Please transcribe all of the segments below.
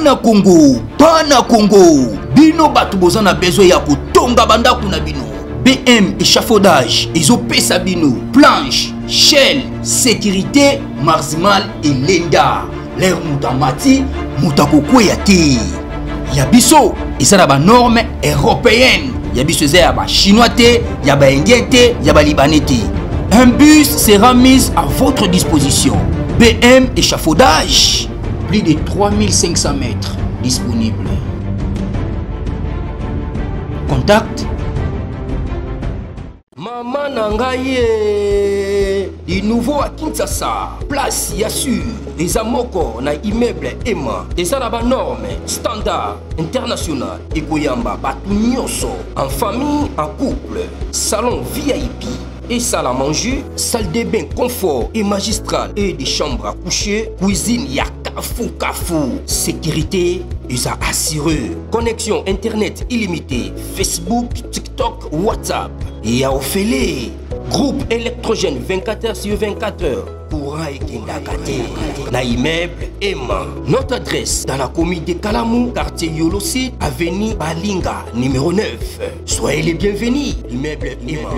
Bana Congo, bino batu bozana besoin ya kotonga bandaku na bino. BM échafaudage, ezopesa bino, planche, shell, sécurité, marzimal et lenda. L'air moutamati, moutakokweya te. Yabiso, ezana ba norme européenne. Yabiso ya ba chinois te, ya ba indien te, ya ba libanais te. Un bus sera mis à votre disposition. BM échafaudage, plus de 3500 mètres disponibles. Contact Maman Nangaye, du nouveau à Kinshasa, place Yassur, des amoko na immeuble Emma, des arabes normes, standard, international, et Goyamba, Batunyoso, en famille, en couple, salon VIP. Et salle à manger, salle de bain confort et magistral et des chambres à coucher, cuisine ya kafou, sécurité ils a assuré, connexion internet illimitée, Facebook, TikTok, WhatsApp et à Ophélie, groupe électrogène 24h/24 courant et kindakate, na immeuble Emma. Notre adresse dans la commune de Kalamou, quartier Yolosi, avenue Balinga, numéro 9. Soyez les bienvenus, immeuble Emma.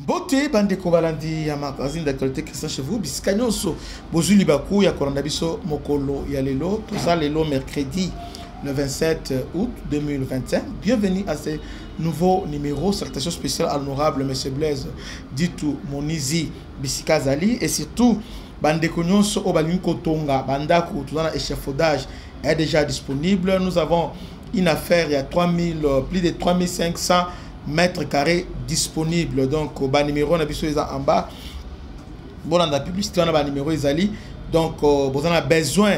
Boté bande kobalandi ya magazine d'actualité Christian chez vous biskanyonso bozuli baku ya kolanda biso mokolo ya lelo tout ça lelo mercredi le 27 août 2025. Bienvenue à ce nouveau numéro. Salutation spéciale à l'honorable monsieur Blaise Ditu Monizi Bisikazali et surtout bande konyonso obalinko tonga bandaku tout dans échafaudage est déjà disponible. Nous avons une affaire il y a plus de 3500 mètres carrés disponibles. Donc bas numéro na biso en bas bon dans la publicité on a bas numéro ezali donc vous en avez besoin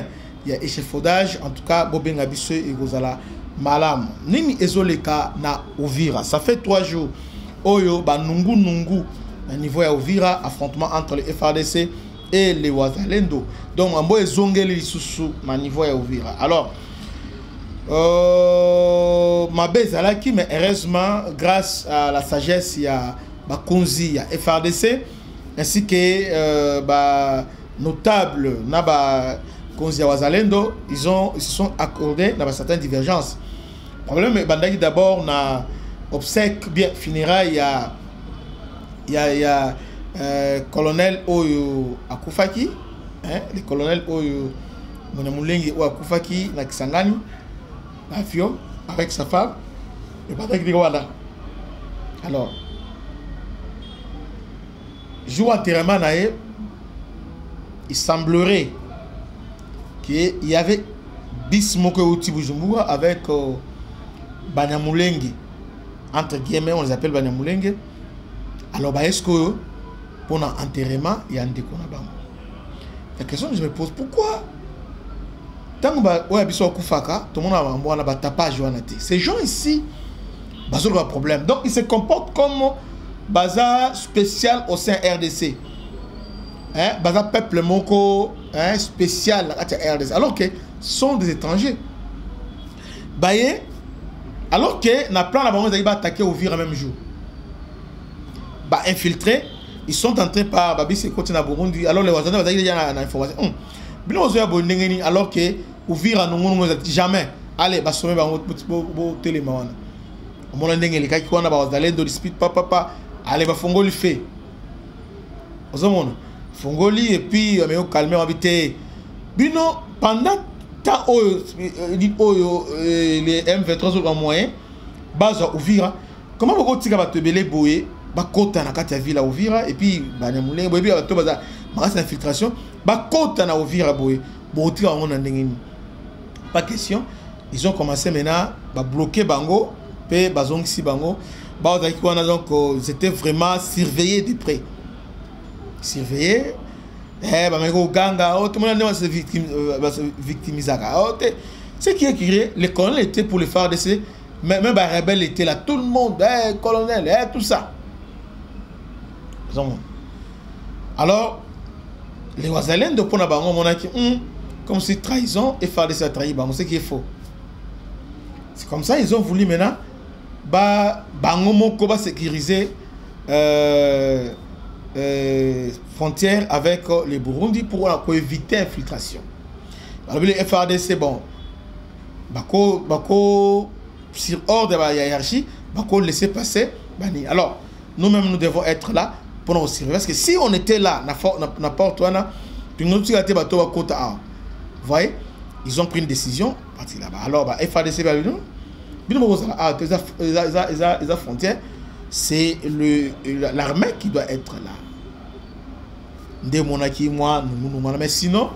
il y a échafaudage en tout cas bobenga biso et vous ala malam nini ezoleka na Uvira. Ça fait 3 jours oyo ba nungu na niveau ya Uvira, affrontement entre les FARDC et les Wazalendo. Donc ambo ezongeli lisusu na niveau ya Uvira. Alors ma bezalaki mais heureusement grâce à la sagesse il y a Bakonzi, il y a FRDC ainsi que notable na ba Konzi ya Wazalendo, ils se sont accordés dans certaines divergences. Problème bandaki d'abord na obsèque bien funérailles il y a colonel Oyo Akufaki, hein, le colonel Oyo Monamulengi Oyo Akufaki na Kisangani. L'avion avec sa femme et Patrick Rwanda. Alors, jour enterrement naé, il semblerait qu'il y avait Bismoko Outi Bujumbura avec Banyamulenge. Entre guillemets, on les appelle Banyamulenge. Alors, est-ce que pour l'enterrement, il y a un décon là-bas? La question que je me pose, pourquoi? Ces gens ici, ils ont un problème. Donc, ils se comportent comme bazar spécial au sein RDC. Hein? Bazar peuple moko spécial à RDC. Alors que ce sont des étrangers. Alors que na plan ils vont attaquer au Uvira même jour. Infiltrés, ils sont entrés par Babi Sekoti na Burundi. Alors les voisins vont dire une information. Alors que Uvira jamais allez basome bango téléma on a ndenge les qui wana ba Wazalendo dispute papa allez ba fongoli fait ozomona fongoli et puis mais au calmer habité bino pendant temps les M23 sont en moyen base Uvira comment vous tika ba tebele boye ba kota na kati ya ville Uvira et puis ba nyamule boye ba to baza masse d'infiltration ba kota na Uvira boye botika on a ndenge. Pas question. Ils ont commencé maintenant à bloquer Bango, puis Bazongsi Bango. Donc c'était vraiment surveillé de près. Surveillé. Ganga, tout le monde se victimisé. Ce qui est créé, les colonels étaient pour les FARDC, même les rebelles étaient là, tout le monde, colonel, tout ça. Alors, les Wazalens de Ponabango, on a dit, comme si trahison et FARDC a trahi, c'est qui est faux. C'est comme ça ils ont voulu maintenant Bango Moko sécuriser frontière avec le Burundi pour éviter infiltration. Alors le FARDC, bon, bako sur ordre de la hiérarchie, bako laisser passer. Alors, nous-mêmes, nous devons être là pour nous servir. Parce que si on était là, n'importe où, vous voyez, ils ont pris une décision, partir là-bas. Alors, FARDC, les frontières, c'est l'armée qui doit être là. Mais sinon,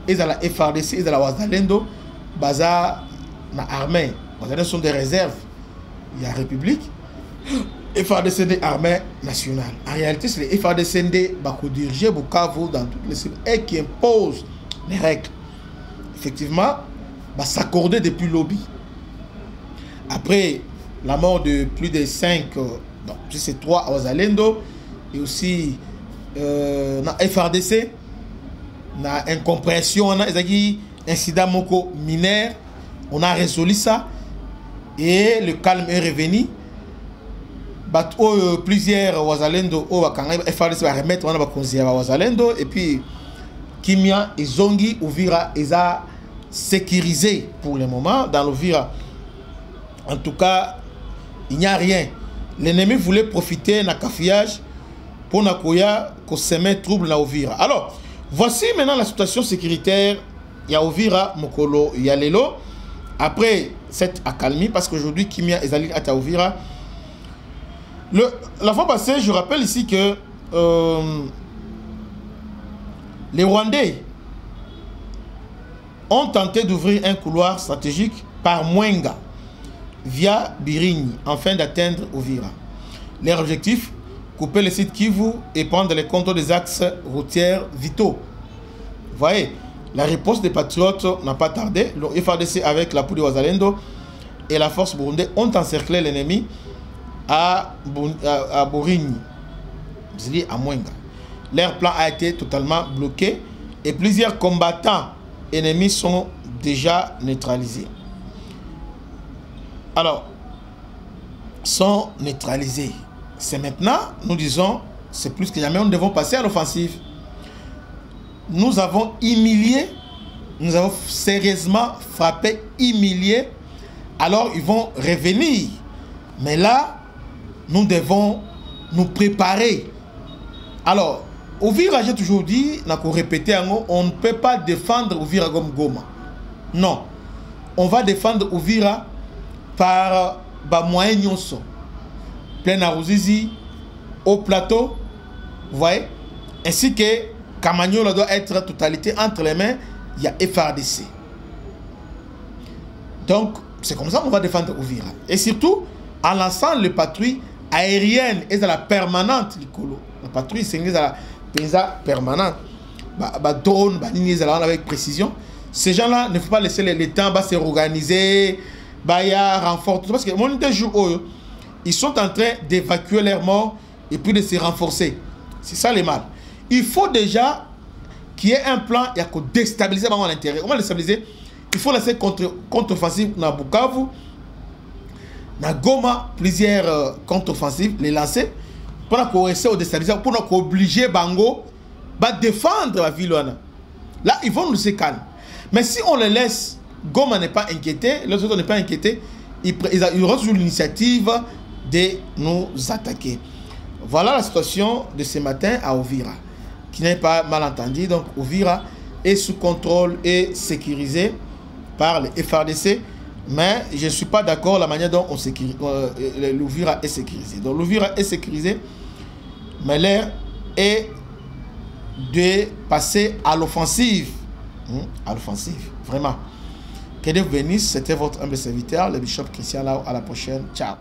ils ont la FARDC, ils ont la Wazalendo, baza na armée. Wazalendo sont des réserves. Il y a la République. FARDC des armées nationales. En réalité, c'est les FARDC qui dirigent Bukavu dans toutes les cibles et qui imposent les règles. Effectivement, s'accorder depuis lobby. Après la mort de plus de 5, non, c'est 3 à Wazalendo et aussi FARDC, na incompréhension, on a des incidents moko mineurs, on a résolu ça et le calme est revenu. Plusieurs Wazalendo, FARDC va remettre, on va considérer Wazalendo et puis Kimia et Zongi, Uvira, ils ont sécurisé pour le moment dans l'Uvira. En tout cas, il n'y a rien. L'ennemi voulait profiter d'un cafouillage pour semer trouble dans Uvira. Alors, voici maintenant la situation sécuritaire. Il y a Uvira, Mokolo, il y a Lelo. Après cette accalmie, parce qu'aujourd'hui, Kimia et Zali à Uvira. La fois passée, je rappelle ici que les Rwandais ont tenté d'ouvrir un couloir stratégique par Mwenga via Birigny afin d'atteindre Uvira. Leur objectif, couper le site Kivu et prendre les contrôles des axes routiers vitaux. Vous voyez, la riposte des patriotes n'a pas tardé. Le FARDC avec l'appui de Wazalendo et la force burundaise ont encerclé l'ennemi à Birigny, à Mwenga. Leur plan a été totalement bloqué et plusieurs combattants ennemis sont déjà neutralisés. Alors, sont neutralisés. C'est maintenant, nous disons, c'est plus que jamais, nous devons passer à l'offensive. Nous avons humilié, nous avons sérieusement frappé, humilié. Alors, ils vont revenir. Mais là, nous devons nous préparer. Alors, Uvira, j'ai toujours dit, on ne peut pas défendre Uvira comme Goma. Non. On va défendre Uvira par moyen nyonso. Plein à Ruzizi, au plateau, vous voyez, ainsi que Kamagnola doit être totalité entre les mains, il y a FARDC. Donc, c'est comme ça qu'on va défendre Uvira. Et surtout, en lançant les patrouilles aériennes et de la permanente, la patrouille, c'est la permanente, drone, avec précision. Ces gens-là ne faut pas laisser les temps se réorganiser, renfort, parce que mon jour, ils sont en train d'évacuer leurs morts et puis de se renforcer. C'est ça le mal. Il faut déjà qu'il y ait un plan, il y a qu'à déstabiliser à l'intérieur. Comment le déstabiliser? Il faut laisser contre-offensive dans Bukavu, dans Goma, plusieurs contre-offensives, les lancer pour qu'on essaie de déstabiliser, pour qu'on oblige Bango à défendre la ville. Là, ils vont nous se calmer. Mais si on les laisse, Goma n'est pas inquiété, les autres n'est pas inquiété, ils auront l'initiative de nous attaquer. Voilà la situation de ce matin à Uvira, qui n'est pas mal entendu. Donc, Uvira est sous contrôle et sécurisé par les FARDC, mais je ne suis pas d'accord la manière dont l'Uvira est sécurisé. Donc, l'Uvira est sécurisé, mais l'air est de passer à l'offensive. À l'offensive, vraiment. Que Dieu vous bénisse. C'était votre humble serviteur, le bishop Christian Lao. À la prochaine. Ciao.